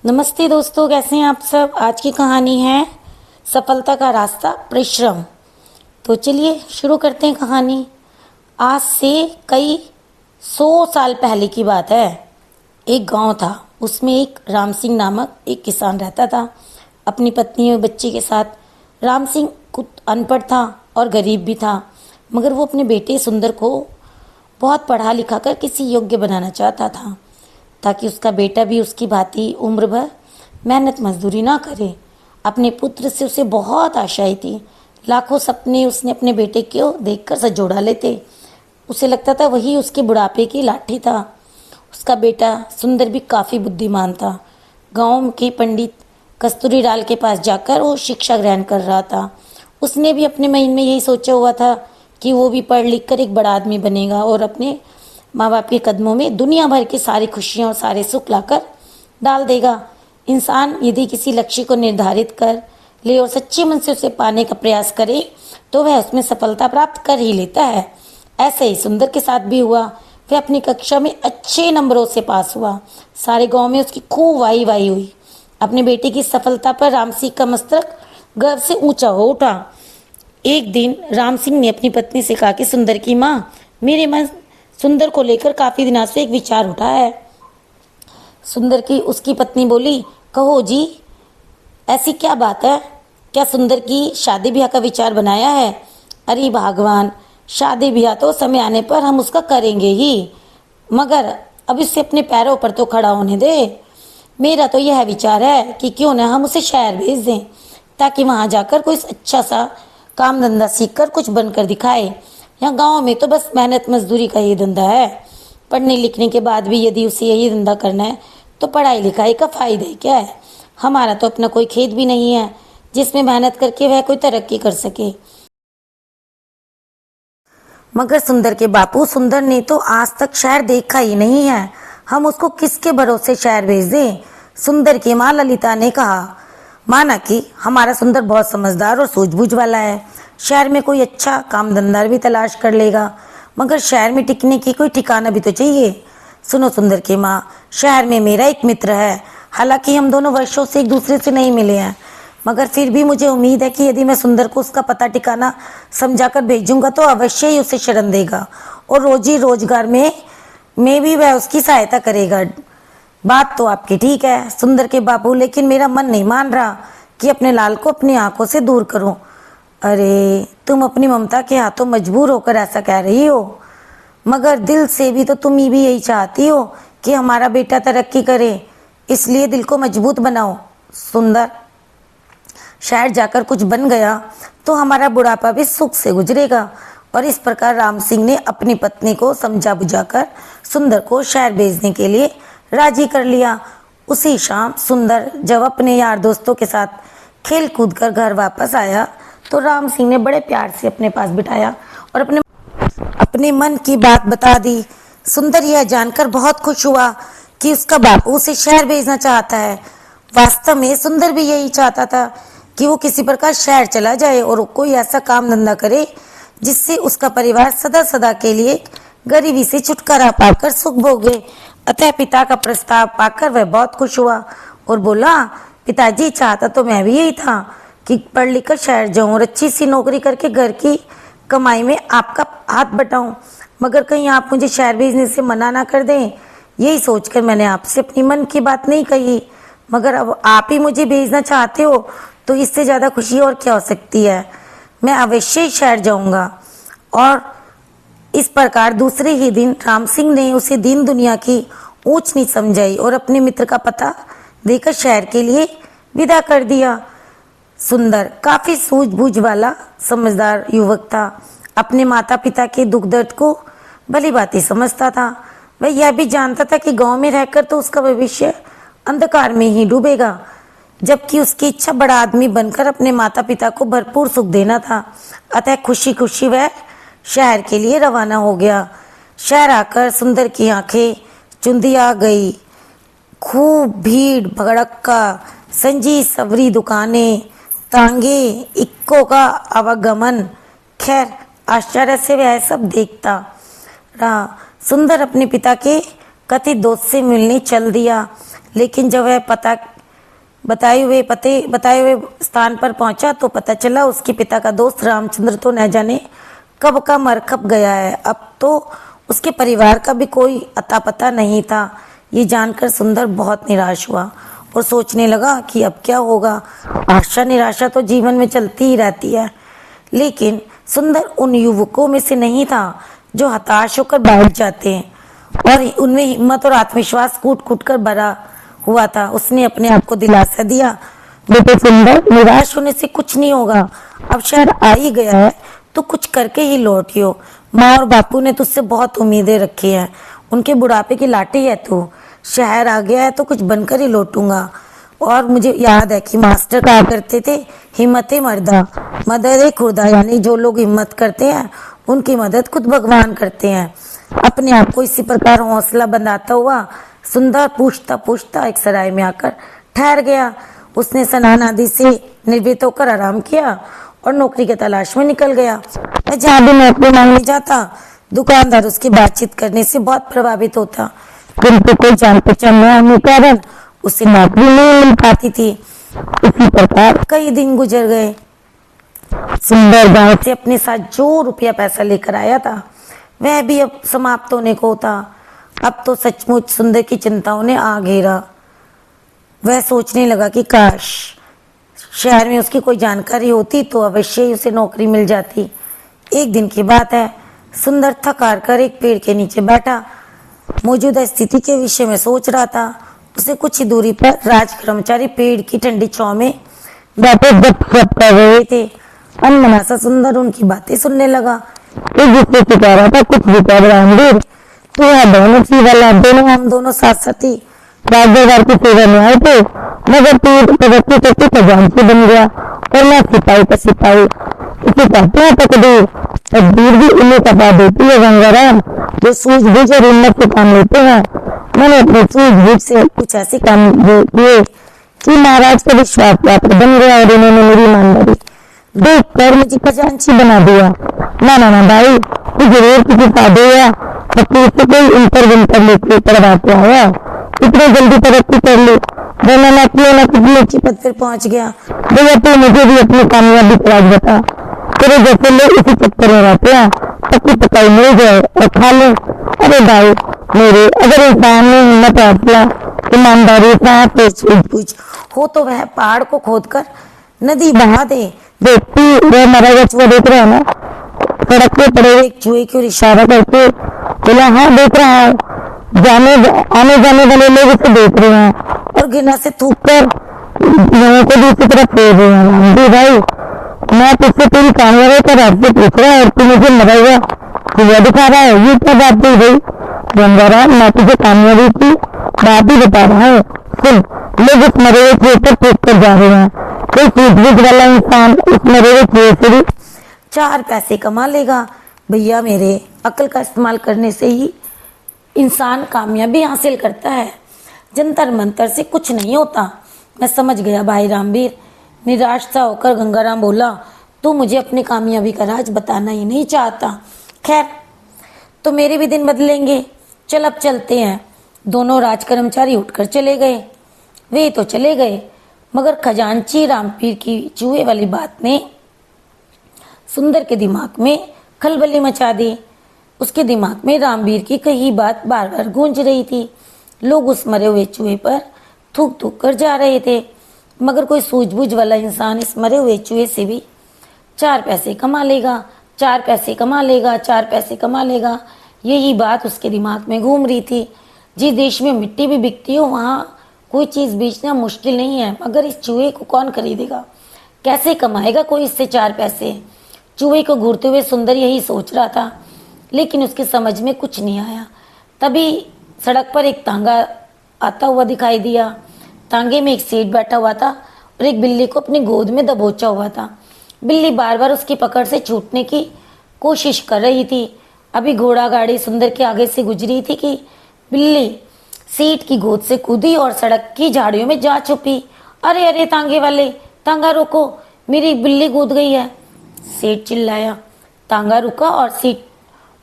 नमस्ते दोस्तों, कैसे हैं आप सब। आज की कहानी है सफलता का रास्ता परिश्रम। तो चलिए शुरू करते हैं कहानी। आज से कई 100 साल पहले की बात है। एक गांव था, उसमें एक राम सिंह नामक एक किसान रहता था अपनी पत्नी और बच्चे के साथ। राम सिंह खुद अनपढ़ था और गरीब भी था, मगर वो अपने बेटे सुंदर को बहुत पढ़ा लिखा कर किसी योग्य बनाना चाहता था, ताकि उसका बेटा भी उसकी भांति उम्र भर मेहनत मजदूरी ना करे। अपने पुत्र से उसे बहुत आशाएं थी। लाखों सपने उसने अपने बेटे को देखकर संजोड़ा लेते। उसे लगता था वही उसके बुढ़ापे की लाठी था। उसका बेटा सुंदर भी काफ़ी बुद्धिमान था। गांव के पंडित कस्तूरीलाल के पास जाकर वो शिक्षा ग्रहण कर रहा था। उसने भी अपने मन में यही सोचा हुआ था कि वो भी पढ़ लिख कर एक बड़ा आदमी बनेगा और अपने माँ बाप के कदमों में दुनिया भर की सारी खुशियाँ और सारे सुख लाकर डाल देगा। इंसान यदि किसी लक्ष्य को निर्धारित कर ले और सच्चे मन से उसे पाने का प्रयास करे तो वह उसमें सफलता प्राप्त कर ही लेता है। ऐसे ही सुंदर के साथ भी हुआ। वह अपनी कक्षा में अच्छे नंबरों से पास हुआ। सारे गांव में उसकी खूब वाही वाही हुई। अपने बेटे की सफलता पर राम सिंह का मस्तक गर्व से ऊंचा हो उठा। एक दिन राम सिंह ने अपनी पत्नी से कहा कि सुंदर की माँ, मेरे मन सुंदर को लेकर काफी दिनों से एक विचार उठा है। सुंदर की उसकी पत्नी बोली, कहो जी, ऐसी क्या बात है? क्या सुंदर की शादी ब्याह का विचार बनाया है? अरे भगवान, शादी ब्याह तो समय आने पर हम उसका करेंगे ही, मगर अब इससे अपने पैरों पर तो खड़ा होने दे। मेरा तो यह विचार है कि क्यों न हम उसे शहर भेज दें, ताकि वहां जाकर कोई अच्छा सा काम धंधा सीखकर कुछ बनकर दिखाए। यहाँ गांव में तो बस मेहनत मजदूरी का ही धंधा है। पढ़ने लिखने के बाद भी यदि उसे यही धंधा करना है तो पढ़ाई लिखाई का फायदा ही क्या है। हमारा तो अपना कोई खेत भी नहीं है जिसमें मेहनत करके वह कोई तरक्की कर सके। मगर सुंदर के बापू, सुंदर ने तो आज तक शहर देखा ही नहीं है। हम उसको किसके भरोसे शहर भेज दें? सुंदर की माँ ललिता ने कहा। माना कि हमारा सुंदर बहुत समझदार और सूझबूझ वाला है, शहर में कोई अच्छा काम धंधा भी तलाश कर लेगा, मगर शहर में टिकने की कोई ठिकाना भी तो चाहिए। सुनो सुंदर की माँ, शहर में मेरा एक मित्र है। हालांकि हम दोनों वर्षों से एक दूसरे से नहीं मिले हैं, मगर फिर भी मुझे उम्मीद है कि यदि मैं सुंदर को उसका पता ठिकाना समझाकर भेजूंगा तो अवश्य ही उसे शरण देगा और रोजी रोजगार में भी वह उसकी सहायता करेगा। बात तो आपकी ठीक है सुंदर के बापू, लेकिन मेरा मन नहीं मान रहा कि अपने लाल को अपनी आंखों से दूर करूं। अरे, तुम अपनी ममता के हाथों मजबूर होकर ऐसा कह रही हो, मगर दिल से भी तो तुम भी यही चाहती हो कि हमारा बेटा तरक्की करे। इसलिए दिल को मजबूत बनाओ। सुंदर शहर जाकर कुछ बन गया तो हमारा बुढ़ापा भी सुख से गुजरेगा। और इस प्रकार राम सिंह ने अपनी पत्नी को समझा बुझाकर सुंदर को शहर भेजने के लिए राजी कर लिया। उसी शाम सुंदर जब अपने यार दोस्तों के साथ खेल कूद कर घर वापस आया तो राम सिंह ने बड़े प्यार से अपने पास बिठाया और अपने मन की बात बता दी। सुंदर यह जानकर बहुत खुश हुआ कि उसका बापू उसे शहर भेजना चाहता है। वास्तव में सुंदर भी यही चाहता था कि वो किसी प्रकार शहर चला जाए और कोई ऐसा काम धंधा करे जिससे उसका परिवार सदा सदा के लिए गरीबी से छुटकारा पाकर सुख भोगे। अतः पिता का प्रस्ताव पाकर वह बहुत खुश हुआ और बोला, पिताजी, चाहता तो मैं भी यही था कि पढ़ लिख कर शहर जाऊं और अच्छी सी नौकरी करके घर की कमाई में आपका हाथ बटाऊं, मगर कहीं आप मुझे शहर भेजने से मना ना कर दें। यही सोचकर मैंने आपसे अपनी मन की बात नहीं कही, मगर अब आप ही मुझे भेजना चाहते हो तो इससे ज़्यादा खुशी और क्या हो सकती है। मैं अवश्य ही शहर जाऊंगा। और इस प्रकार दूसरे ही दिन राम सिंह ने उसे दीन दुनिया की ऊंच नीच समझाई और अपने मित्र का पता देकर शहर के लिए विदा कर दिया। सुंदर काफी सूझबूझ वाला समझदार युवक था। अपने माता पिता के दुख दर्द को भली भांति समझता था। वह यह भी जानता था कि गांव में रहकर तो उसका भविष्य अंधकार में ही डूबेगा, जबकि उसकी इच्छा बड़ा आदमी बनकर अपने माता पिता को भरपूर सुख देना था। अतः खुशी खुशी वह शहर के लिए रवाना हो गया। शहर आकर सुंदर की आंखें चुंदिया गई। खूब भीड़ भड़क्का, संजी सवरी दुकानें, तांगे, इक्कों का आवागमन। खैर, आश्चर्य से वह सब देखता रहा। सुंदर अपने पिता के कथित दोस्त से मिलने चल दिया, लेकिन जब वह पता बताए हुए स्थान पर पहुंचा तो पता चला उसके पिता का दोस्त रामचंद्र तो न जाने कब का मर खप गया है। अब तो उसके परिवार का भी कोई अता पता नहीं था। ये जानकर सुंदर बहुत निराश हुआ और सोचने लगा कि अब क्या होगा। आशा निराशा तो जीवन में चलती ही रहती है, लेकिन सुंदर उन युवकों में से नहीं था जो हताश होकर बैठ जाते हैं और उनमें हिम्मत और आत्मविश्वास कूट कूट कर भरा हुआ था। उसने अपने आप को दिलासा दिया, बेटे सुंदर, निराश होने से कुछ नहीं होगा। अब शहर आ ही गया है तो कुछ करके ही लौटियो। माँ और बापू ने तुझसे बहुत उम्मीदें रखी हैं, उनके बुढ़ापे की लाठी है तू। शहर आ गया है तो कुछ बनकर ही लौटूंगा। और मुझे याद है कि मास्टर कहा करते थे, हिम्मते मर्दा मदद खुर्दा, यानी जो लोग हिम्मत करते हैं उनकी मदद खुद भगवान करते हैं। अपने आप को इसी प्रकार हौसला बंधाता हुआ सुंदर पूछता पूछता एक सराय में आकर ठहर गया। उसने स्नान आदि से निर्वृत्त होकर आराम किया और नौकरी की तलाश में निकल गया। मैं जहाँ भी नौकरी मांगने जाता, दुकानदार उसकी बातचीत करने से बहुत प्रभावित होता, किंतु कोई जान पहचान न होने के कारण उसे नौकरी नहीं मिल पाती थी। इसी प्रकार कई दिन गुजर गए। सुंदर गांव से अपने साथ जो रुपया पैसा लेकर आया था वह भी अब समाप्त होने को था। अब तो सचमुच सुंदर की चिंताओं ने आ घेरा। वह सोचने लगा कि काश शहर में उसकी कोई जानकारी होती तो अवश्य ही उसे नौकरी मिल जाती। एक दिन की बात है, सुंदर थक हार कर एक पेड़ के नीचे बैठा मौजूदा स्थिति के विषय में सोच रहा था। उसे कुछ ही दूरी पर राज कर्मचारी पेड़ की ठंडी छांव में बैठे गपशप कर रहे थे। अनमना सा सुंदर उनकी बातें सुनने लगा। एक दूसरे से कह रहा था, कुछ भी कह रहा, तू है दोनों सी वाला, दोनों हम दोनों साथ साथी राजेदार की सेवा में आए थे, मगर तू तरक्की करके खजांची बन गया और मैं सिपाही का सिपाही। इसे कहते हैं तकदीर। तकदीर भी उन्हें कटा देती है गंगाराम जो सूझबूझ और हिम्मत से काम लेते हैं। मैंने अपने सूझबूझ से कुछ ऐसे काम किए कि महाराज का विश्वास पात्र बन गया और इन्होंने मेरी ईमानदारी देख कर मुझे खजांची बना दिया। ना ना ना भाई, तू जरूर किसी साधु या फकीर से कोई इंटर विंटर लेकर करवाते आया, इतनी जल्दी तरक्की कर ली, वरना ना किए ना कुछ नीचे पद पर पहुंच गया। भैया तू मुझे भी अपनी कामयाबी का राज बता। तेरे जैसे लोग इसी चक्कर में रहते हैं, पक्की पकाई मिल जाए और खा ले। अरे भाई मेरे, अगर इंसान में हिम्मत हौसला ईमानदारी सूझबूझ हो तो वह पहाड़ को खोदकर नदी बहा दे। देखती वह मरा हुआ चूहा देख रहा है ना, सड़क पे पड़े हुए एक चूहे की ओर इशारा करके बोला, हाँ देख रहा है। आने जाने वाले लोग उसे देख रहे हैं और घृणा से थूक कर लोगों को दूसरी तरफ फेर रहे हैं। भाई मैं तुझसे तेरी कामयाबी का रास्ते पूछ रहा है और तू मुझे मरा हुआ चूहा दिखा रहा है, ये क्या बात हुई भाई? गंगाराम, मैं तुझे कामयाबी की बात ही बता रहा हूँ। सुन, लोग उस मरे हुए चूहे पर फेंक कर जा रहे हैं। कोई सूझबूझ वाला इंसान उस मरे हुए चूहे से भी 4 पैसे कमा लेगा। भैया मेरे, अक्ल का इस्तेमाल करने से ही इंसान कामयाबी हासिल करता है, जंतर मंतर से कुछ नहीं होता। मैं समझ गया भाई रामवीर। निराश सा होकर गंगाराम बोला, तू मुझे अपनी कामयाबी का राज बताना ही नहीं चाहता। खैर, तो मेरे भी दिन बदलेंगे, चल अब चलते हैं। दोनों राज कर्मचारी उठकर चले गए। वे तो चले गए, मगर खजांची रामपीर की चूहे वाली बात ने सुंदर के दिमाग में खलबली मचा दी। उसके दिमाग में रामवीर की कही बात बार बार गूंज रही थी। लोग उस मरे हुए चूहे पर थूक थूक कर जा रहे थे, मगर कोई सूझबूझ वाला इंसान इस मरे हुए चूहे से भी 4 पैसे कमा लेगा, 4 पैसे कमा लेगा, 4 पैसे कमा लेगा। यही बात उसके दिमाग में घूम रही थी। जिस देश में मिट्टी भी बिकती हो वहाँ कोई चीज़ बेचना मुश्किल नहीं है, मगर इस चूहे को कौन खरीदेगा? कैसे कमाएगा कोई इससे 4 पैसे? चूहे को घूरते हुए सुंदर यही सोच रहा था, लेकिन उसके समझ में कुछ नहीं आया। तभी सड़क पर एक तांगा आता हुआ दिखाई दिया। तांगे में एक सेठ बैठा हुआ था और एक बिल्ली को अपनी गोद में दबोचा हुआ था। बिल्ली बार बार उसकी पकड़ से छूटने की कोशिश कर रही थी। अभी घोड़ा गाड़ी सुंदर के आगे से गुजरी थी कि बिल्ली सेठ की गोद से कूदी और सड़क की झाड़ियों में जा छुपी। अरे अरे तांगे वाले, तांगा रोको, मेरी बिल्ली कूद गई है। सेठ चिल्लाया। तांगा रुका और सेठ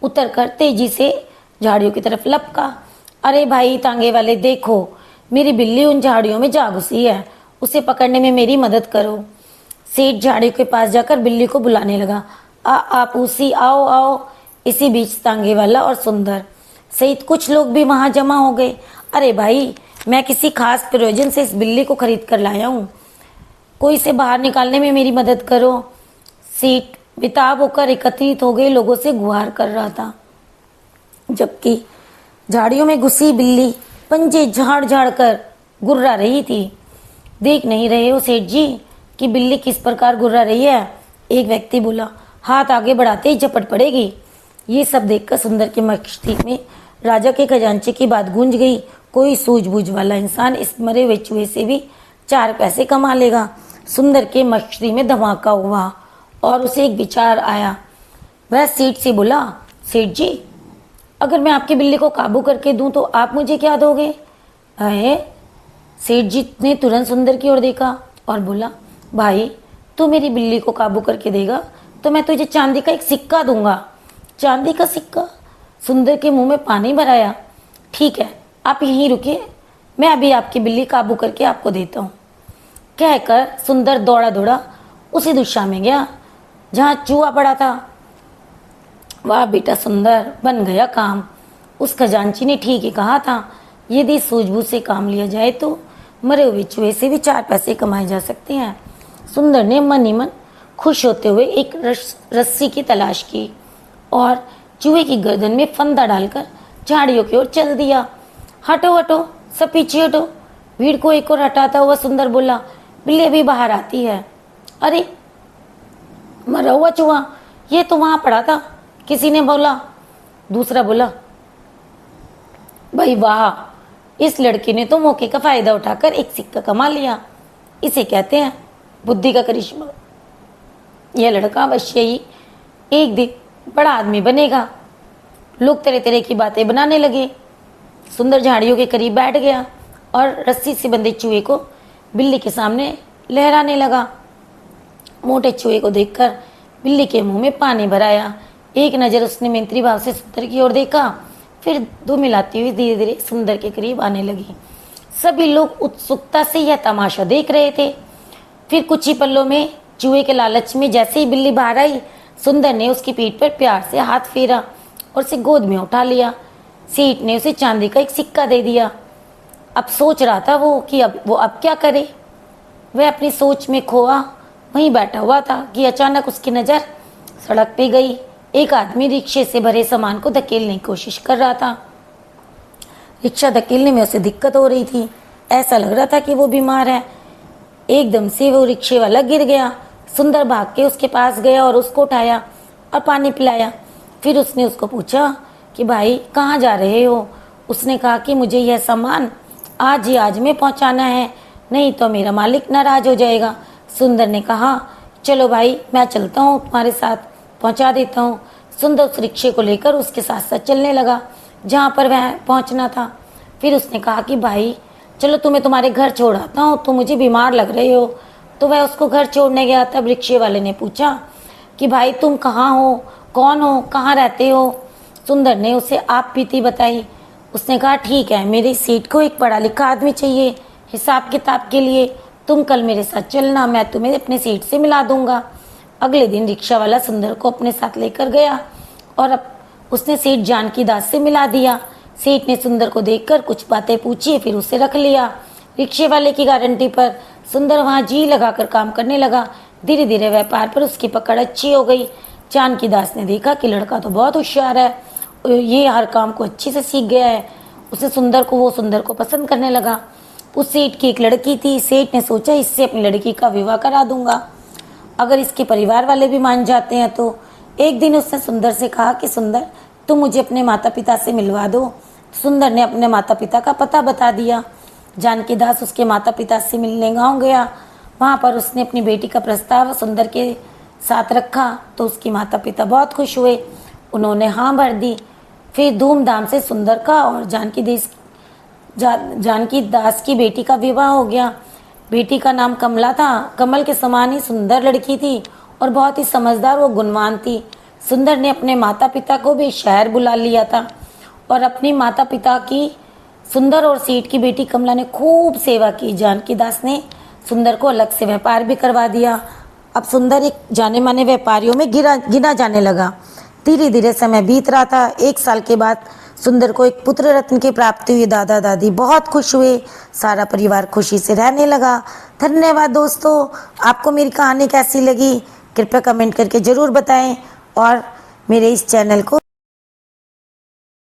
उतरकर तेजी से झाड़ियों की तरफ लपका। अरे भाई तांगे वाले, देखो मेरी बिल्ली उन झाड़ियों में जा घुसी है उसे पकड़ने में मेरी मदद करो। सेठ झाड़ियों के पास जाकर बिल्ली को बुलाने लगा। आप उसी आओ आओ। इसी बीच तांगे वाला और सुंदर सहित कुछ लोग भी वहां जमा हो गए। अरे भाई, मैं किसी खास प्रयोजन से इस बिल्ली को खरीद कर लाया हूँ, कोई इसे बाहर निकालने में मेरी मदद करो। सेठ बेताब होकर एकत्रित हो गए लोगों से गुहार कर रहा था, जबकि झाड़ियों में घुसी बिल्ली पंजे झाड़ झाड़ कर गुर्रा रही थी। देख नहीं रहे हो सेठ जी कि बिल्ली किस प्रकार गुर्रा रही है? एक व्यक्ति बोला। हाथ आगे बढ़ाते ही झपट पड़ेगी। ये सब देखकर सुंदर के मस्तिष्क में राजा के खजांचे की बात गूंज गई। कोई सूझबूझ वाला इंसान इस मरे हुए चूहे से भी 4 पैसे कमा लेगा। सुंदर के मस्तिष्क में धमाका हुआ और उसे एक विचार आया। वह सेठ से बोला, सेठ जी, अगर मैं आपकी बिल्ली को काबू करके दूं तो आप मुझे क्या दोगे? अरे, सेठ जी ने तुरंत सुंदर की ओर देखा और बोला, भाई, तू मेरी बिल्ली को काबू करके देगा तो मैं तुझे चांदी का एक सिक्का दूंगा। चांदी का सिक्का? सुंदर के मुंह में पानी भर आया। ठीक है, आप यहीं रुकिए, मैं अभी आपकी बिल्ली काबू करके आपको देता हूँ। कहकर सुंदर दौड़ा दौड़ा उसी दिशा में गया जहाँ चूहा पड़ा था। वाह बेटा सुंदर, बन गया काम। उस खजांची ने ठीक ही कहा था, यदि सूझबूझ से काम लिया जाए तो मरे हुए चूहे से भी 4 पैसे कमाए जा सकते हैं। सुंदर ने मन ही मन खुश होते हुए एक रस्सी की तलाश की और चूहे की गर्दन में फंदा डालकर झाड़ियों की ओर चल दिया। हटो हटो, सब पीछे हटो। भीड़ को एक और हटाता हुआ सुंदर बोला, बिल्ली अभी बाहर आती है। अरे, मरा हुआ चूहा, ये तो वहां पड़ा था, किसी ने बोला। दूसरा बोला, भाई वाह, इस लड़के ने तो मौके का फायदा उठाकर एक सिक्का कमा लिया। इसे कहते हैं बुद्धि का करिश्मा। यह लड़का अवश्य ही एक दिन बड़ा आदमी बनेगा। लोग तरह तरह की बातें बनाने लगे। सुंदर झाड़ियों के करीब बैठ गया और रस्सी से बंधे चूहे को बिल्ली के सामने लहराने लगा। मोटे चूहे को देखकर बिल्ली के मुंह में पानी भर आया। एक नजर उसने मैत्री भाव से सुंदर की ओर देखा, फिर दो मिलाती हुई धीरे धीरे सुंदर के करीब आने लगी। सभी लोग उत्सुकता से यह तमाशा देख रहे थे। फिर कुछ ही पलों में चूहे के लालच में जैसे ही बिल्ली बाहर आई, सुंदर ने उसकी पीठ पर प्यार से हाथ फेरा और उसे गोद में उठा लिया। सेठ ने उसे चांदी का एक सिक्का दे दिया। अब सोच रहा था वो कि अब क्या करे। वह अपनी सोच में खोआ वहीं बैठा हुआ था कि अचानक उसकी नजर सड़क पे गई। एक आदमी रिक्शे से भरे सामान को धकेलने की कोशिश कर रहा था। रिक्शा धकेलने में उसे दिक्कत हो रही थी। ऐसा लग रहा था कि वो बीमार है। एकदम से वो रिक्शे वाला गिर गया। सुंदर भाग के उसके पास गया और उसको उठाया और पानी पिलाया। फिर उसने उसको पूछा कि भाई कहाँ जा रहे हो? उसने कहा कि मुझे यह सामान आज ही आज में पहुँचाना है, नहीं तो मेरा मालिक नाराज हो जाएगा। सुंदर ने कहा, चलो भाई, मैं चलता हूँ, तुम्हारे साथ पहुँचा देता हूँ। सुंदर उस रिक्शे को लेकर उसके साथ साथ चलने लगा जहाँ पर वह पहुँचना था। फिर उसने कहा कि भाई चलो तुम्हें तुम्हारे घर छोड़ आता हूँ, तुम मुझे बीमार लग रहे हो। तो वह उसको घर छोड़ने गया। तब रिक्शे वाले ने पूछा कि भाई तुम कहाँ हो, कौन हो, कहाँ रहते हो? सुंदर ने उसे आप बीती बताई। उसने कहा, ठीक है, मेरी सीट को एक पढ़ा लिखा आदमी चाहिए हिसाब किताब के लिए। तुम कल मेरे साथ चलना, मैं तुम्हें अपनी सीट से मिला दूंगा। अगले दिन रिक्शा वाला सुंदर को अपने साथ लेकर गया और अब उसने सेठ जानकी दास से मिला दिया। सेठ ने सुंदर को देखकर कुछ बातें पूछी, फिर उसे रख लिया। रिक्शे वाले की गारंटी पर सुंदर वहां जी लगाकर काम करने लगा। धीरे धीरे व्यापार पर उसकी पकड़ अच्छी हो गई। जानकी दास ने देखा कि लड़का तो बहुत होशियार है, ये हर काम को अच्छे से सीख गया है। उसे सुंदर को पसंद करने लगा। उस सेठ की एक लड़की थी। सेठ ने सोचा इससे अपनी लड़की का विवाह करा दूंगा, अगर इसके परिवार वाले भी मान जाते हैं तो। एक दिन उसने सुंदर से कहा कि सुंदर, तुम मुझे अपने माता पिता से मिलवा दो। सुंदर ने अपने माता पिता का पता बता दिया। जानकी दास उसके माता पिता से मिलने गाँव गया। वहाँ पर उसने अपनी बेटी का प्रस्ताव सुंदर के साथ रखा तो उसके माता पिता बहुत खुश हुए। उन्होंने हाँ भर दी। फिर धूमधाम से सुंदर का और जानकी दास की बेटी का विवाह हो गया। बेटी का नाम कमला था। कमल के समान ही सुंदर लड़की थी और बहुत ही समझदार व गुणवान थी। सुंदर ने अपने माता पिता को भी शहर बुला लिया था और अपनी माता पिता की सुंदर और सेठ की बेटी कमला ने खूब सेवा की। जानकी दास ने सुंदर को अलग से व्यापार भी करवा दिया। अब सुंदर एक जाने माने व्यापारियों में गिना जाने लगा। धीरे धीरे समय बीत रहा था। 1 साल के बाद सुंदर को एक पुत्र रत्न की प्राप्ति हुई। दादा दादी बहुत खुश हुए। सारा परिवार खुशी से रहने लगा। धन्यवाद दोस्तों। आपको मेरी कहानी कैसी लगी कृपया कमेंट करके जरूर बताएं और मेरे इस चैनल को